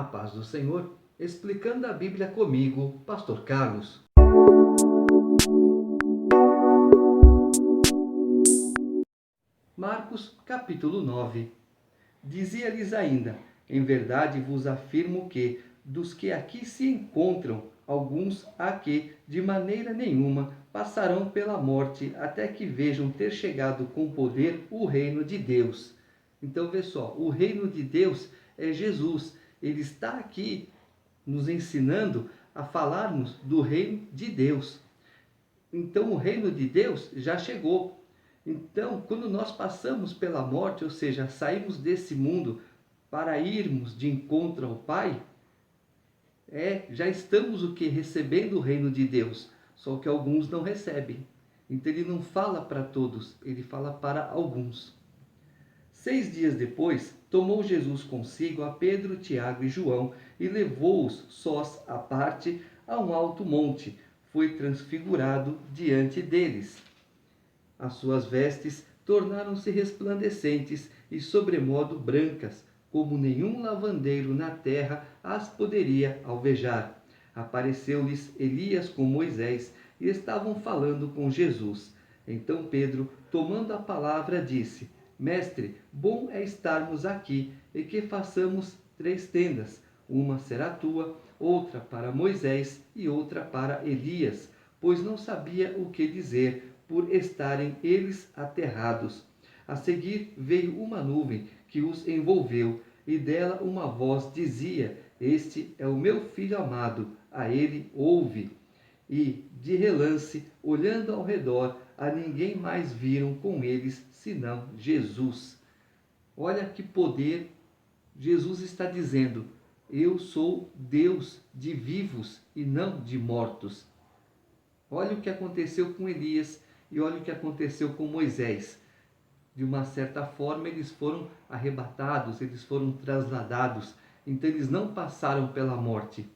paz do Senhor, explicando a Bíblia comigo, Pastor Carlos. Marcos, capítulo 9. Dizia-lhes ainda: em verdade vos afirmo que, dos que aqui se encontram, alguns há que, de maneira nenhuma, passarão pela morte, até que vejam ter chegado com poder o reino de Deus. Então, vê só, o reino de Deus é Jesus. Ele está aqui nos ensinando a falarmos do reino de Deus. Então, o reino de Deus já chegou. Então, quando nós passamos pela morte, ou seja, saímos desse mundo para irmos de encontro ao Pai, já estamos o que? Recebendo o reino de Deus. Só que alguns não recebem. Então, ele não fala para todos, ele fala para alguns. 6 dias depois, tomou Jesus consigo a Pedro, Tiago e João e levou-os sós à parte a um alto monte. Foi transfigurado diante deles. As suas vestes tornaram-se resplandecentes e sobremodo brancas, como nenhum lavandeiro na terra as poderia alvejar. Apareceu-lhes Elias com Moisés e estavam falando com Jesus. Então Pedro, tomando a palavra, disse: Mestre, bom é estarmos aqui e que façamos 3 tendas. Uma será tua, outra para Moisés e outra para Elias, pois não sabia o que dizer, por estarem eles aterrados. A seguir veio uma nuvem que os envolveu, e dela uma voz dizia: Este é o meu filho amado, a ele ouve. E, de relance, olhando ao redor, a ninguém mais viram com eles, senão Jesus. Olha que poder Jesus está dizendo: eu sou Deus de vivos e não de mortos. Olha o que aconteceu com Elias e olha o que aconteceu com Moisés. De uma certa forma, eles foram arrebatados, eles foram trasladados, então eles não passaram pela morte.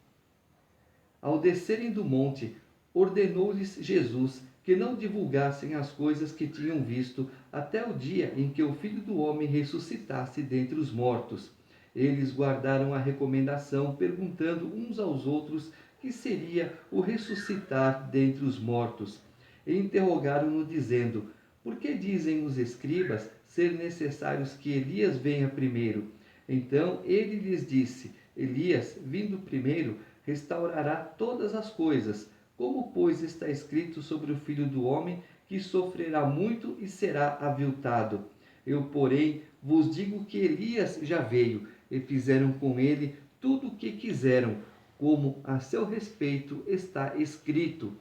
Ao descerem do monte, ordenou-lhes Jesus que não divulgassem as coisas que tinham visto até o dia em que o Filho do Homem ressuscitasse dentre os mortos. Eles guardaram a recomendação, perguntando uns aos outros que seria o ressuscitar dentre os mortos. E interrogaram-no, dizendo: Por que dizem os escribas ser necessários que Elias venha primeiro? Então ele lhes disse: Elias, vindo primeiro, restaurará todas as coisas. Como, pois, está escrito sobre o Filho do Homem, que sofrerá muito e será aviltado? Eu, porém, vos digo que Elias já veio, e fizeram com ele tudo o que quiseram, como a seu respeito está escrito.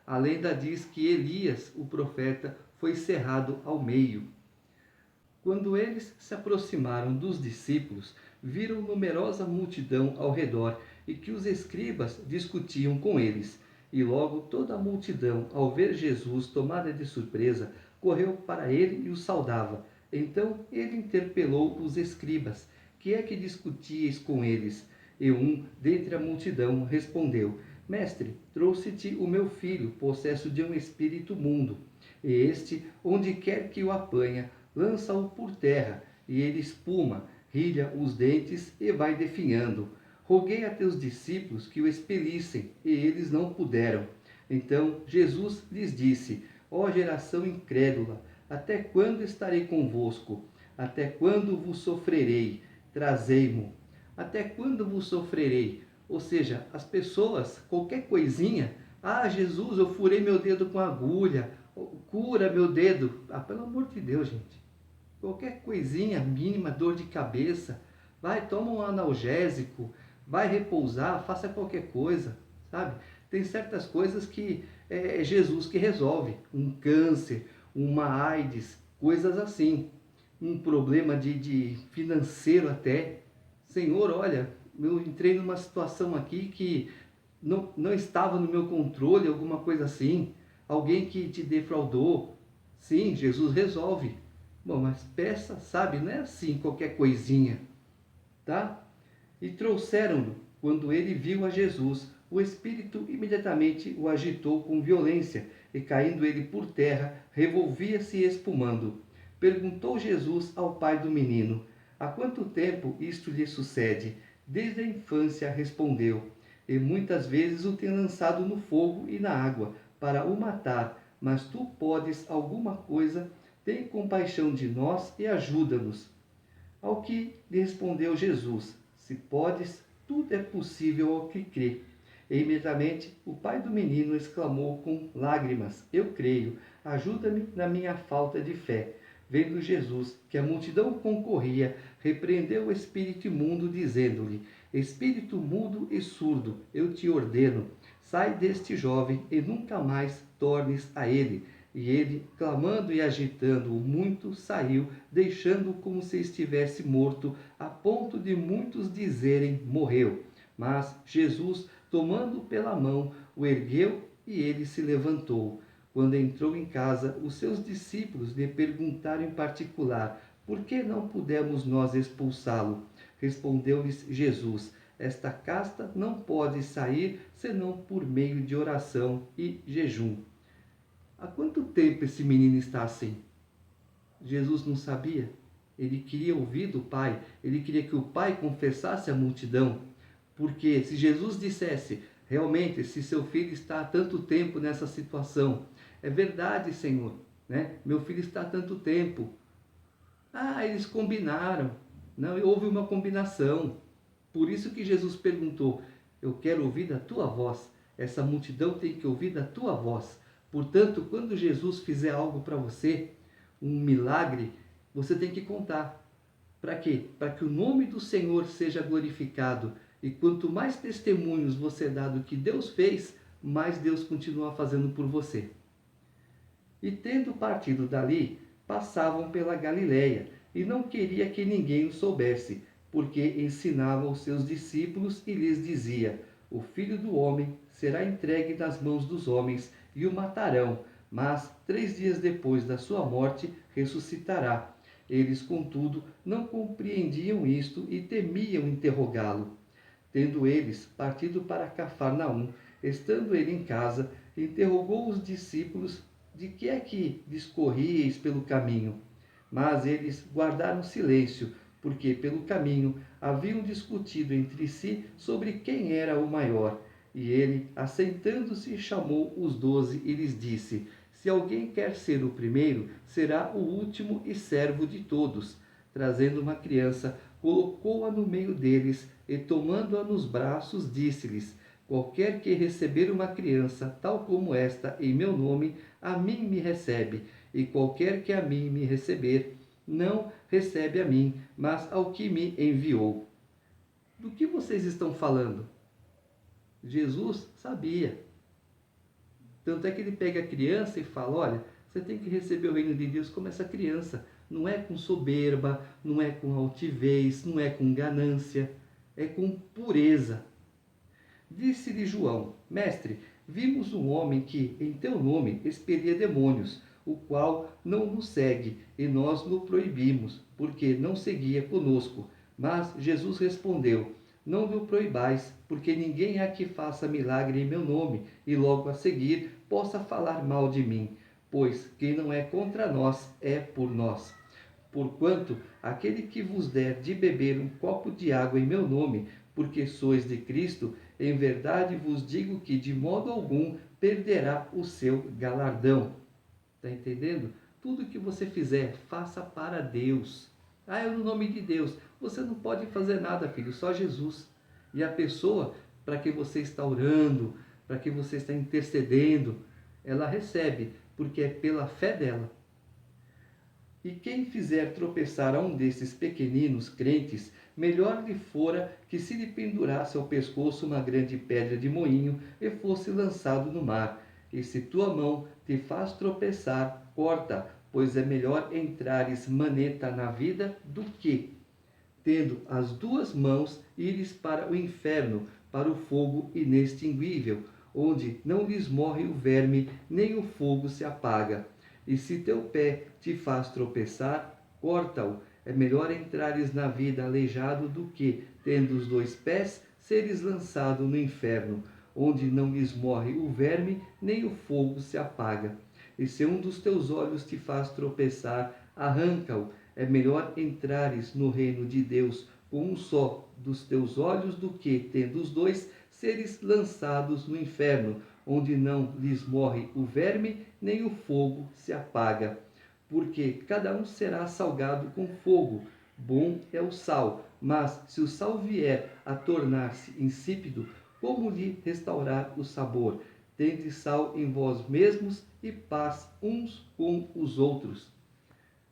A lenda diz que Elias, o profeta, foi cerrado ao meio. Quando eles se aproximaram dos discípulos, viram numerosa multidão ao redor e que os escribas discutiam com eles. E logo toda a multidão, ao ver Jesus tomada de surpresa, correu para ele e o saudava. Então ele interpelou os escribas: Que é que discutíeis com eles? E um dentre a multidão respondeu: Mestre, trouxe-te o meu filho, possesso de um espírito imundo. E este, onde quer que o apanha, lança-o por terra, e ele espuma, rilha os dentes e vai definhando. Roguei a teus discípulos que o expelissem, e eles não puderam. Então Jesus lhes disse: Ó geração incrédula, até quando estarei convosco? Até quando vos sofrerei? Trazei-mo. Até quando vos sofrerei? Ou seja, as pessoas, qualquer coisinha: Jesus, eu furei meu dedo com agulha, cura meu dedo. Pelo amor de Deus, gente. Qualquer coisinha mínima, dor de cabeça, vai, toma um analgésico, vai repousar, faça qualquer coisa, sabe? Tem certas coisas que é Jesus que resolve. Um câncer, uma AIDS, coisas assim. Um problema de financeiro até. Senhor, olha, eu entrei numa situação aqui que não estava no meu controle, alguma coisa assim. Alguém que te defraudou. Sim, Jesus resolve. Bom, mas peça, sabe, não é assim qualquer coisinha, tá? E trouxeram-no. Quando ele viu a Jesus, o Espírito imediatamente o agitou com violência, e caindo ele por terra, revolvia-se espumando. Perguntou Jesus ao pai do menino: Há quanto tempo isto lhe sucede? Desde a infância respondeu, e muitas vezes o tem lançado no fogo e na água, para o matar. Mas tu podes alguma coisa, tem compaixão de nós e ajuda-nos. Ao que lhe respondeu Jesus, se podes, tudo é possível ao que crê. E imediatamente o pai do menino exclamou com lágrimas, eu creio, ajuda-me na minha falta de fé. Vendo Jesus que a multidão concorria, repreendeu o espírito imundo, dizendo-lhe, espírito mudo e surdo, eu te ordeno, sai deste jovem e nunca mais tornes a ele. E ele, clamando e agitando-o muito, saiu, deixando-o como se estivesse morto, a ponto de muitos dizerem, morreu. Mas Jesus, tomando-o pela mão, o ergueu e ele se levantou. Quando entrou em casa, os seus discípulos lhe perguntaram em particular, por que não pudemos nós expulsá-lo? Respondeu-lhes Jesus, esta casta não pode sair senão por meio de oração e jejum. Há quanto tempo esse menino está assim? Jesus não sabia. Ele queria ouvir do Pai. Ele queria que o Pai confessasse à multidão. Porque se Jesus dissesse, realmente, se seu filho está há tanto tempo nessa situação, é verdade, Senhor, né? Meu filho está há tanto tempo. Ah, eles combinaram. Não, houve uma combinação. Por isso que Jesus perguntou, eu quero ouvir da tua voz. Essa multidão tem que ouvir da tua voz. Portanto, quando Jesus fizer algo para você, um milagre, você tem que contar. Para quê? Para que o nome do Senhor seja glorificado. E quanto mais testemunhos você dá do que Deus fez, mais Deus continua fazendo por você. E tendo partido dali, passavam pela Galiléia, e não queria que ninguém o soubesse, porque ensinava os seus discípulos e lhes dizia, o Filho do Homem será entregue nas mãos dos homens, e o matarão, mas 3 dias depois da sua morte ressuscitará. Eles, contudo, não compreendiam isto e temiam interrogá-lo. Tendo eles partido para Cafarnaum, estando ele em casa, interrogou os discípulos de que é que discorríeis pelo caminho. Mas eles guardaram silêncio, porque pelo caminho haviam discutido entre si sobre quem era o maior. E ele, assentando-se, chamou os 12 e lhes disse, se alguém quer ser o primeiro, será o último e servo de todos. Trazendo uma criança, colocou-a no meio deles e, tomando-a nos braços, disse-lhes, qualquer que receber uma criança, tal como esta, em meu nome, a mim me recebe, e qualquer que a mim me receber, não recebe a mim, mas ao que me enviou. Do que vocês estão falando? Jesus sabia. Tanto é que ele pega a criança e fala, olha, você tem que receber o reino de Deus como essa criança. Não é com soberba, não é com altivez, não é com ganância, é com pureza. Disse-lhe João, mestre, vimos um homem que, em teu nome, expelia demônios, o qual não nos segue, e nós no proibimos, porque não seguia conosco. Mas Jesus respondeu, não lhe proibais, porque ninguém há que faça milagre em meu nome, e logo a seguir possa falar mal de mim, pois quem não é contra nós é por nós. Porquanto aquele que vos der de beber um copo de água em meu nome, porque sois de Cristo, em verdade vos digo que de modo algum perderá o seu galardão. Está entendendo? Tudo que você fizer, faça para Deus. Ah, é no nome de Deus. Você não pode fazer nada, filho, só Jesus. E a pessoa para que você está orando, para que você está intercedendo, ela recebe, porque é pela fé dela. E quem fizer tropeçar a um desses pequeninos crentes, melhor lhe fora que se lhe pendurasse ao pescoço uma grande pedra de moinho e fosse lançado no mar. E se tua mão te faz tropeçar, corta, pois é melhor entrares maneta na vida do que, tendo as 2 mãos, ires para o inferno, para o fogo inextinguível, onde não lhes morre o verme, nem o fogo se apaga. E se teu pé te faz tropeçar, corta-o. É melhor entrares na vida aleijado do que, tendo os 2 pés, seres lançado no inferno, onde não lhes morre o verme, nem o fogo se apaga. E se um dos teus olhos te faz tropeçar, arranca-o. É melhor entrares no reino de Deus com um só dos teus olhos do que, tendo os dois, seres lançados no inferno, onde não lhes morre o verme, nem o fogo se apaga. Porque cada um será salgado com fogo. Bom é o sal, mas se o sal vier a tornar-se insípido, como lhe restaurar o sabor? Tende sal em vós mesmos e paz uns com os outros.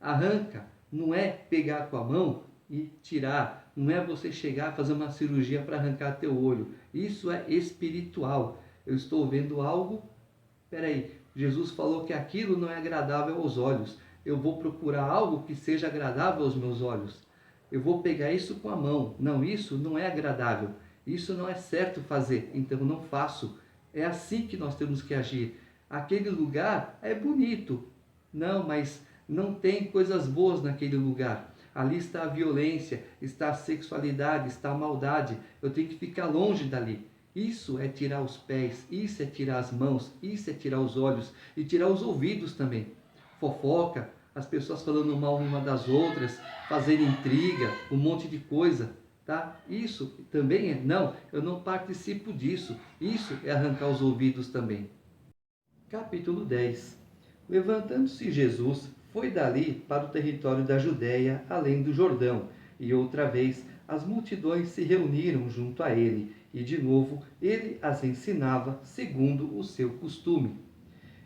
Arranca, não é pegar com a mão e tirar, não é você chegar a fazer uma cirurgia para arrancar teu olho. Isso é espiritual. Eu estou vendo algo, peraí, Jesus falou que aquilo não é agradável aos olhos. Eu vou procurar algo que seja agradável aos meus olhos. Eu vou pegar isso com a mão. Não, isso não é agradável. Isso não é certo fazer, então eu não faço. É assim que nós temos que agir. Aquele lugar é bonito. Não, mas não tem coisas boas naquele lugar. Ali está a violência, está a sexualidade, está a maldade. Eu tenho que ficar longe dali. Isso é tirar os pés, isso é tirar as mãos, isso é tirar os olhos e tirar os ouvidos também. Fofoca, as pessoas falando mal uma das outras, fazendo intriga, um monte de coisa, tá? Isso também é, não, eu não participo disso. Isso é arrancar os ouvidos também. Capítulo 10. Levantando-se Jesus, foi dali para o território da Judéia, além do Jordão, e outra vez as multidões se reuniram junto a ele, e de novo ele as ensinava segundo o seu costume.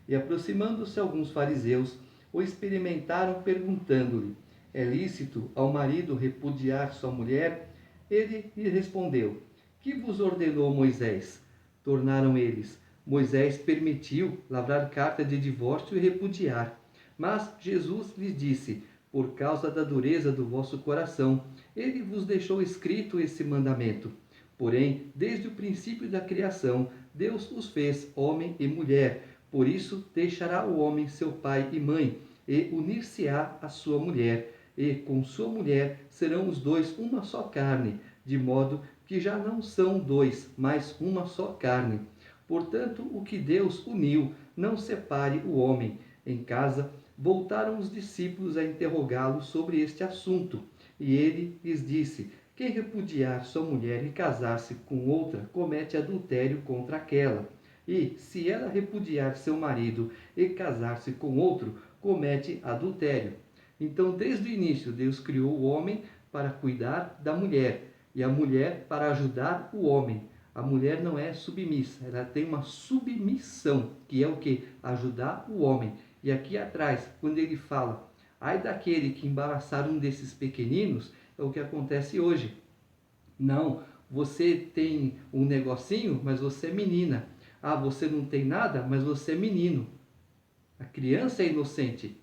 E aproximando-se alguns fariseus, o experimentaram perguntando-lhe: é lícito ao marido repudiar sua mulher? Ele lhe respondeu: que vos ordenou Moisés? Tornaram eles: Moisés permitiu lavrar carta de divórcio e repudiar. Mas Jesus lhes disse: por causa da dureza do vosso coração, ele vos deixou escrito esse mandamento. Porém, desde o princípio da criação, Deus os fez homem e mulher. Por isso, deixará o homem seu pai e mãe, e unir-se-á à sua mulher, e com sua mulher serão os dois uma só carne, de modo que já não são dois, mas uma só carne. Portanto, o que Deus uniu, não separe o homem. Em casa, voltaram os discípulos a interrogá-lo sobre este assunto, e ele lhes disse: quem repudiar sua mulher e casar-se com outra, comete adultério contra aquela. E, se ela repudiar seu marido e casar-se com outro, comete adultério. Então, desde o início, Deus criou o homem para cuidar da mulher e a mulher para ajudar o homem. A mulher não é submissa, ela tem uma submissão, que é o que? Ajudar o homem. E aqui atrás, quando ele fala, ai daquele que embaraçar um desses pequeninos, é o que acontece hoje. Não, você tem um negocinho, mas você é menina. Ah, você não tem nada, mas você é menino. A criança é inocente.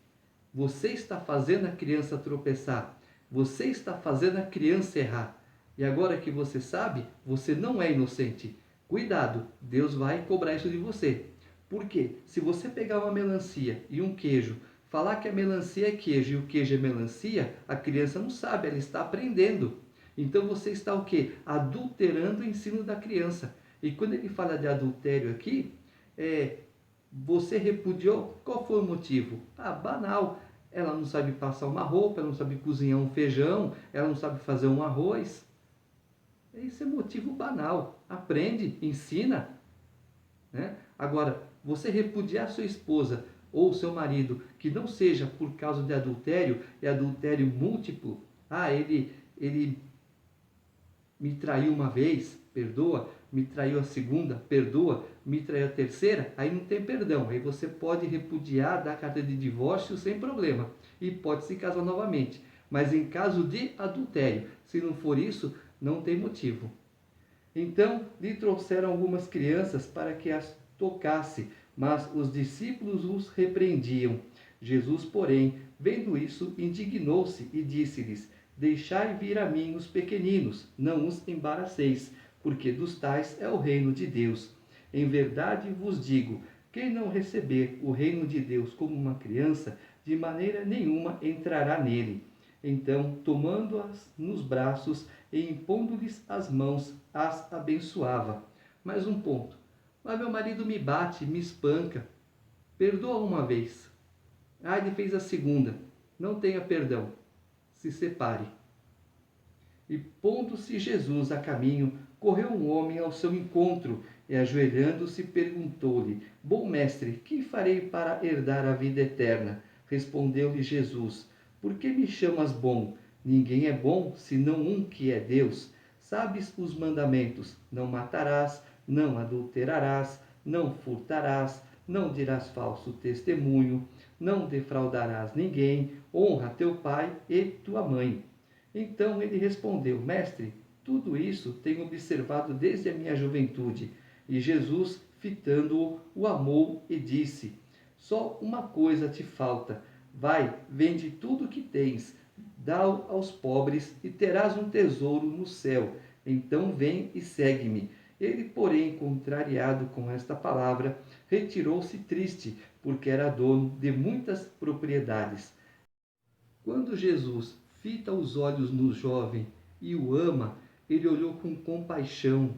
Você está fazendo a criança tropeçar. Você está fazendo a criança errar. E agora que você sabe, você não é inocente. Cuidado, Deus vai cobrar isso de você. Por quê? Se você pegar uma melancia e um queijo, falar que a melancia é queijo e o queijo é melancia, a criança não sabe, ela está aprendendo. Então você está o quê? Adulterando o ensino da criança. E quando ele fala de adultério aqui, você repudiou, qual foi o motivo? Ah, banal. Ela não sabe passar uma roupa, ela não sabe cozinhar um feijão, ela não sabe fazer um arroz. Esse é motivo banal. Aprende, ensina. Né? Agora, você repudiar sua esposa ou seu marido, que não seja por causa de adultério, é adultério múltiplo. Ah, ele me traiu uma vez, perdoa. Me traiu a segunda, perdoa. Me traiu a terceira, aí não tem perdão. Aí você pode repudiar, dar carta de divórcio sem problema. E pode se casar novamente. Mas em caso de adultério, se não for isso, não tem motivo. Então lhe trouxeram algumas crianças para que as tocasse, mas os discípulos os repreendiam. Jesus, porém, vendo isso, indignou-se e disse-lhes: deixai vir a mim os pequeninos, não os embaraceis, porque dos tais é o reino de Deus. Em verdade vos digo, quem não receber o reino de Deus como uma criança, de maneira nenhuma entrará nele. Então, tomando-as nos braços e impondo-lhes as mãos, as abençoava. Mais um ponto. Mas meu marido me bate, me espanca. Perdoa uma vez. Ah, ele fez a segunda. Não tenha perdão. Se separe. E pondo-se Jesus a caminho, correu um homem ao seu encontro, e ajoelhando-se perguntou-lhe: Bom mestre, que farei para herdar a vida eterna? Respondeu-lhe Jesus: Por que me chamas bom? Ninguém é bom, senão um que é Deus. Sabes os mandamentos: não matarás, não adulterarás, não furtarás, não dirás falso testemunho, não defraudarás ninguém, honra teu pai e tua mãe. Então ele respondeu: Mestre, tudo isso tenho observado desde a minha juventude. E Jesus, fitando-o, o amou e disse: Só uma coisa te falta. Vai, vende tudo o que tens, dá-o aos pobres e terás um tesouro no céu. Então vem e segue-me. Ele, porém, contrariado com esta palavra, retirou-se triste, porque era dono de muitas propriedades. Quando Jesus fita os olhos no jovem e o ama, ele olhou com compaixão.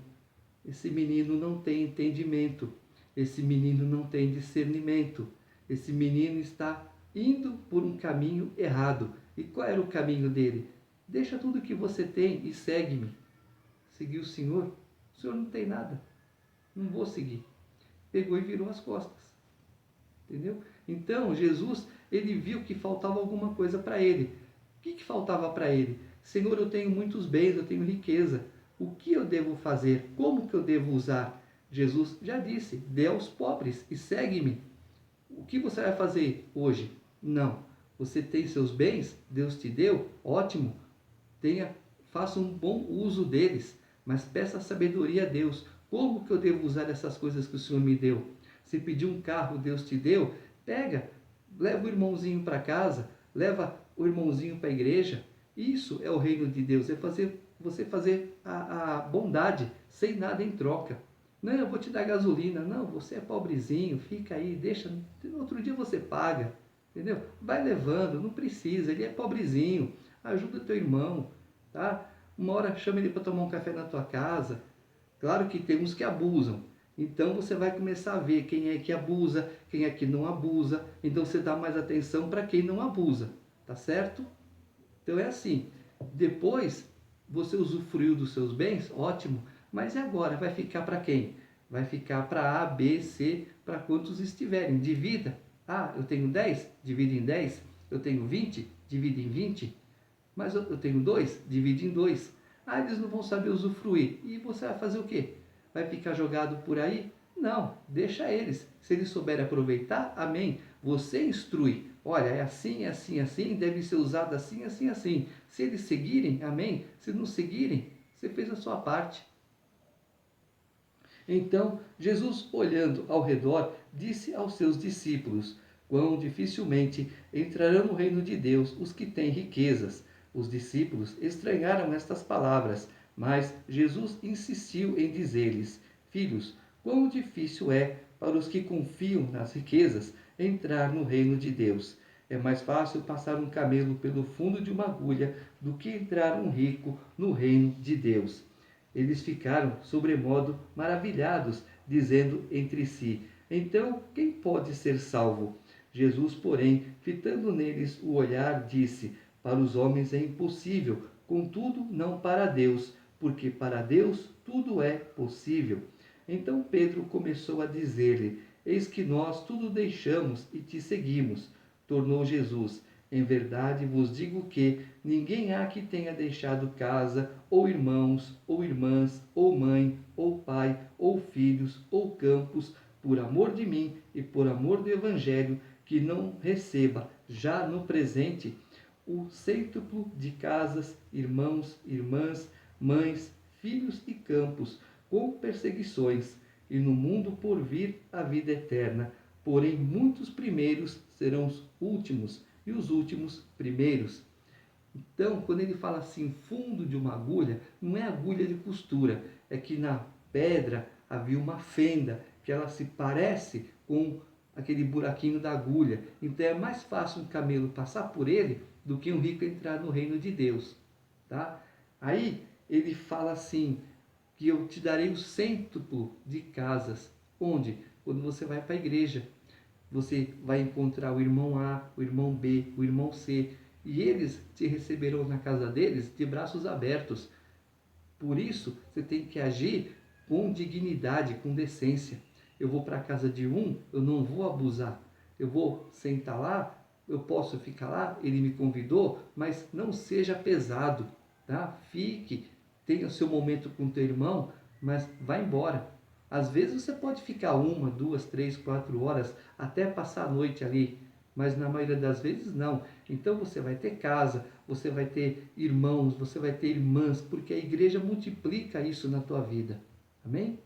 Esse menino não tem entendimento, esse menino não tem discernimento, esse menino está indo por um caminho errado. E qual era o caminho dele? Deixa tudo que você tem e segue-me. Seguir o Senhor? O Senhor não tem nada, não vou seguir. Pegou e virou as costas. Entendeu? Então, Jesus, ele viu que faltava alguma coisa para ele. O que faltava para ele? Senhor, eu tenho muitos bens, eu tenho riqueza. O que eu devo fazer? Como que eu devo usar? Jesus já disse: dê aos pobres e segue-me. O que você vai fazer hoje? Não. Você tem seus bens? Deus te deu? Ótimo. Faça um bom uso deles, mas peça sabedoria a Deus. Como que eu devo usar essas coisas que o Senhor me deu? Se pedir um carro, Deus te deu, pega, leva o irmãozinho para casa, leva o irmãozinho para a igreja. Isso é o reino de Deus, é você fazer a bondade sem nada em troca. Não, eu vou te dar gasolina. Não, você é pobrezinho, fica aí, deixa, outro dia você paga. Entendeu? Vai levando, não precisa, ele é pobrezinho, ajuda teu irmão, tá? Uma hora chama ele para tomar um café na tua casa. Claro que tem uns que abusam. Então você vai começar a ver quem é que abusa, quem é que não abusa. Então você dá mais atenção para quem não abusa, tá certo? Então é assim. Depois você usufruiu dos seus bens, ótimo. Mas e agora? Vai ficar para quem? Vai ficar para A, B, C, para quantos estiverem. Divida. Ah, eu tenho 10, divide em 10. Eu tenho 20, divide em 20. Mas eu tenho 2, divide em 2. Ah, eles não vão saber usufruir. E você vai fazer o quê? Vai ficar jogado por aí? Não, deixa eles. Se eles souberem aproveitar, amém. Você instrui. Olha, é assim, assim, assim, deve ser usado assim, assim, assim. Se eles seguirem, amém. Se não seguirem, você fez a sua parte. Então, Jesus, olhando ao redor, disse aos seus discípulos: Quão dificilmente entrarão no reino de Deus os que têm riquezas. Os discípulos estranharam estas palavras, mas Jesus insistiu em dizer-lhes: Filhos, quão difícil é para os que confiam nas riquezas entrar no reino de Deus. É mais fácil passar um camelo pelo fundo de uma agulha do que entrar um rico no reino de Deus. Eles ficaram sobremodo maravilhados, dizendo entre si: Então, quem pode ser salvo? Jesus, porém, fitando neles o olhar, disse: Para os homens é impossível, contudo não para Deus, porque para Deus tudo é possível. Então Pedro começou a dizer-lhe: Eis que nós tudo deixamos e te seguimos. Tornou Jesus: Em verdade vos digo que ninguém há que tenha deixado casa, ou irmãos, ou irmãs, ou mãe, ou pai, ou filhos, ou campos, por amor de mim e por amor do Evangelho, que não receba, já no presente, o cêntuplo de casas, irmãos, irmãs, mães, filhos e campos, com perseguições, e no mundo por vir a vida eterna. Porém, muitos primeiros serão os últimos, e os últimos primeiros. Então, quando ele fala assim, fundo de uma agulha, não é agulha de costura, é que na pedra havia uma fenda, que ela se parece com aquele buraquinho da agulha. Então é mais fácil um camelo passar por ele do que um rico entrar no reino de Deus. Tá? Aí ele fala assim, que eu te darei o cêntuplo de casas. Onde? Quando você vai para a igreja. Você vai encontrar o irmão A, o irmão B, o irmão C. e eles te receberão na casa deles de braços abertos. Por isso, você tem que agir com dignidade, com decência. Eu vou para a casa de um, eu não vou abusar. Eu vou sentar lá, eu posso ficar lá, ele me convidou, mas não seja pesado, tá? Fique, tenha o seu momento com teu irmão, mas vá embora. Às vezes você pode ficar 1, 2, 3, 4 horas, até passar a noite ali, mas na maioria das vezes não. Então você vai ter casa, você vai ter irmãos, você vai ter irmãs, porque a igreja multiplica isso na tua vida. Amém?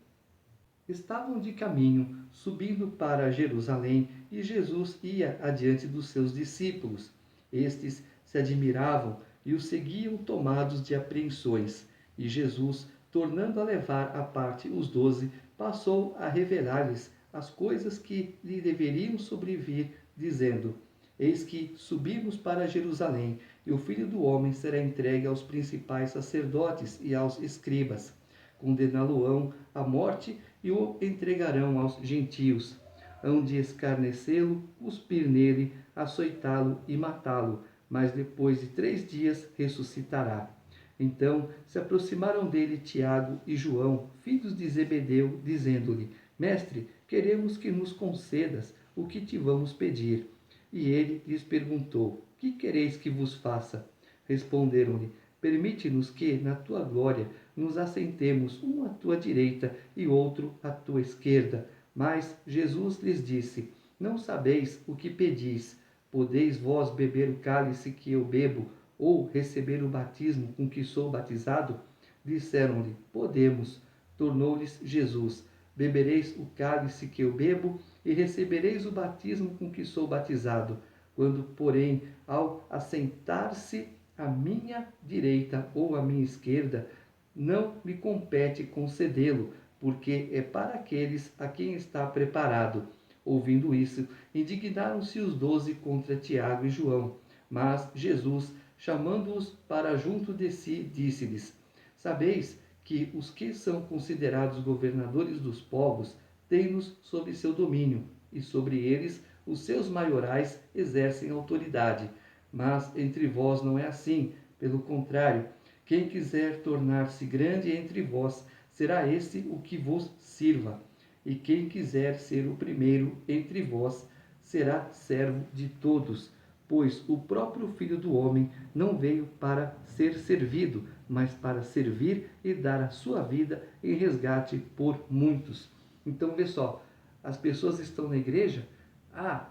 Estavam de caminho, subindo para Jerusalém, e Jesus ia adiante dos seus discípulos. Estes se admiravam e o seguiam tomados de apreensões. E Jesus, tornando a levar à parte os 12, passou a revelar-lhes as coisas que lhe deveriam sobrevir, dizendo: Eis que subimos para Jerusalém, e o Filho do Homem será entregue aos principais sacerdotes e aos escribas. Condená-lo-ão à morte e o entregarão aos gentios. Hão de escarnecê-lo, cuspir nele, açoitá-lo e matá-lo, mas depois de 3 dias ressuscitará. Então se aproximaram dele Tiago e João, filhos de Zebedeu, dizendo-lhe: Mestre, queremos que nos concedas o que te vamos pedir. E ele lhes perguntou: Que quereis que vos faça? Responderam-lhe: Permite-nos que, na tua glória, nos assentemos, um à tua direita e outro à tua esquerda. Mas Jesus lhes disse: Não sabeis o que pedis. Podeis vós beber o cálice que eu bebo, ou receber o batismo com que sou batizado? Disseram-lhe: Podemos. Tornou-lhes Jesus: Bebereis o cálice que eu bebo, e recebereis o batismo com que sou batizado. Quando, porém, ao assentar-se à minha direita ou à minha esquerda, não me compete concedê-lo, porque é para aqueles a quem está preparado. Ouvindo isso, indignaram-se os 12 contra Tiago e João. Mas Jesus, chamando-os para junto de si, disse-lhes: Sabeis que os que são considerados governadores dos povos têm-nos sob seu domínio, e sobre eles os seus maiorais exercem autoridade. Mas entre vós não é assim. Pelo contrário, quem quiser tornar-se grande entre vós, será esse o que vos sirva. E quem quiser ser o primeiro entre vós, será servo de todos. Pois o próprio Filho do Homem não veio para ser servido, mas para servir e dar a sua vida em resgate por muitos. Então, vê só, as pessoas estão na igreja,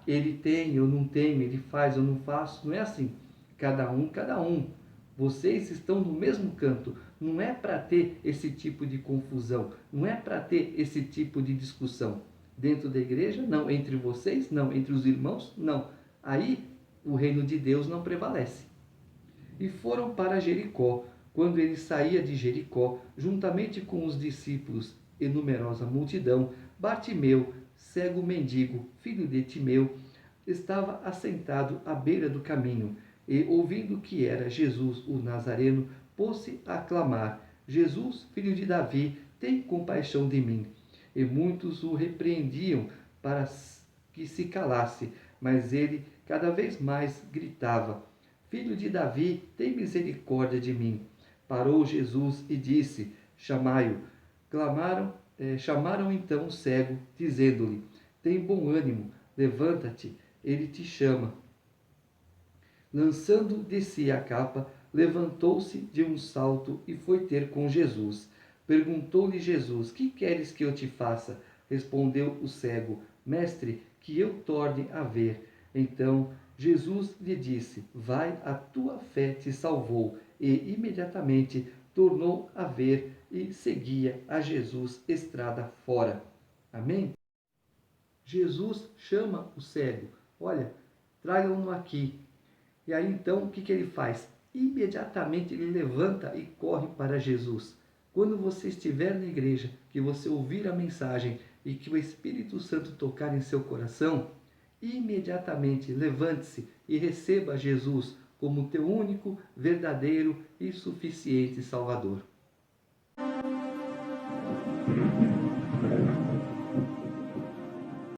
ele tem, eu não tenho, ele faz, eu não faço. Não é assim. Cada um, cada um. Vocês estão no mesmo canto. Não é para ter esse tipo de confusão. Não é para ter esse tipo de discussão. Dentro da igreja, não. Entre vocês, não. Entre os irmãos, não. Aí o reino de Deus não prevalece. E foram para Jericó. Quando ele saía de Jericó, juntamente com os discípulos e numerosa multidão, Bartimeu, cego mendigo, filho de Timeu, estava assentado à beira do caminho, e, ouvindo que era Jesus o Nazareno, pôs-se a clamar: Jesus, filho de Davi, tem compaixão de mim. E muitos o repreendiam para que se calasse, mas ele cada vez mais gritava: Filho de Davi, tem misericórdia de mim. Parou Jesus e disse: Chamai-o. Chamaram então o cego, dizendo-lhe: Tem bom ânimo, levanta-te, ele te chama. Lançando de si a capa, levantou-se de um salto e foi ter com Jesus. Perguntou-lhe Jesus: Que queres que eu te faça? Respondeu o cego: Mestre, que eu torne a ver. Então Jesus lhe disse: Vai, a tua fé te salvou. E imediatamente tornou a ver e seguia a Jesus estrada fora. Amém? Jesus chama o cego: Olha, tragam-no aqui. E aí então o que ele faz? Imediatamente ele levanta e corre para Jesus. Quando você estiver na igreja, que você ouvir a mensagem e que o Espírito Santo tocar em seu coração, imediatamente levante-se e receba Jesus como teu único, verdadeiro e suficiente Salvador.